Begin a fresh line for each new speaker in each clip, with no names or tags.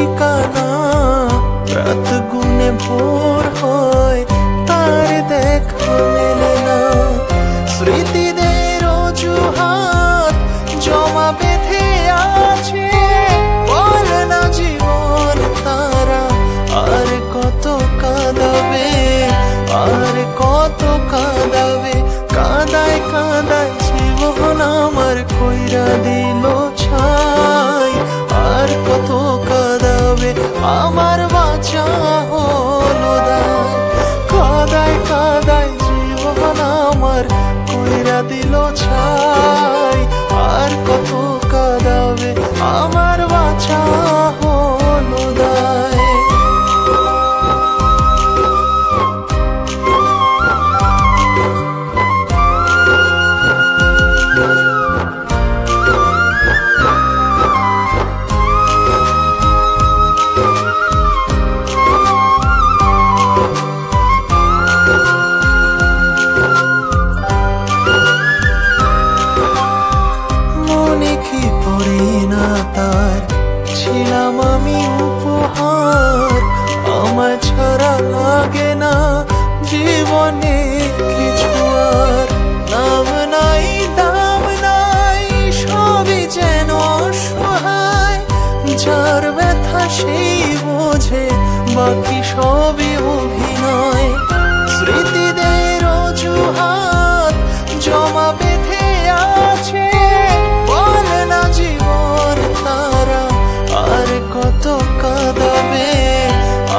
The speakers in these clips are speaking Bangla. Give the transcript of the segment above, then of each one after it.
ঠিকানা। রাত গুনে ভোর হয়, তার দেখা মেলে না। স্মৃতিদের অজুহাত জমা বেঁধে আছে, বলে না জীবন তারা আর কত কাঁদাবে, আর কত কাঁদাবে। কাঁদায় কাঁদায় জীবন আমার কইরা দিল ছাই, আর কত কাঁদাবে আমার বাঁচা হলো দায়। কাঁদায় কাঁদায় জীবন আমার কইরা দিল ছাই, আর কত কাঁদাবে আমার বাঁচা হলো দায়। তার ছিলাম আমি উপহার, আমার ছাড়া লাগে না জীবনে কিছু আর। নাম নাই দাম নাই সবই যেন অসহায়, যার ব্যথা সেই বোঝে বাকি সবই অভিনয়। স্মৃতিদের অজুহাত জমা বেঁধে আছে, বলে না জীবন তারা আর কত কাঁদাবে,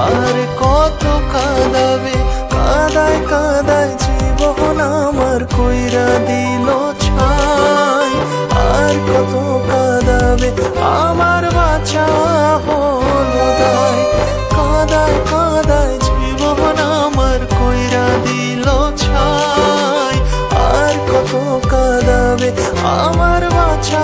আর কত কাঁদাবে। কাঁদায় কাঁদায় জীবন আমার কইরা দিল ছাই, আর কত কাঁদাবে আমার বাঁচা হলো দায়। কাঁদায় কাঁদায় জীবন আমার কইরা দিল ছাই, আর কত কাঁদাবে আমার বাঁচা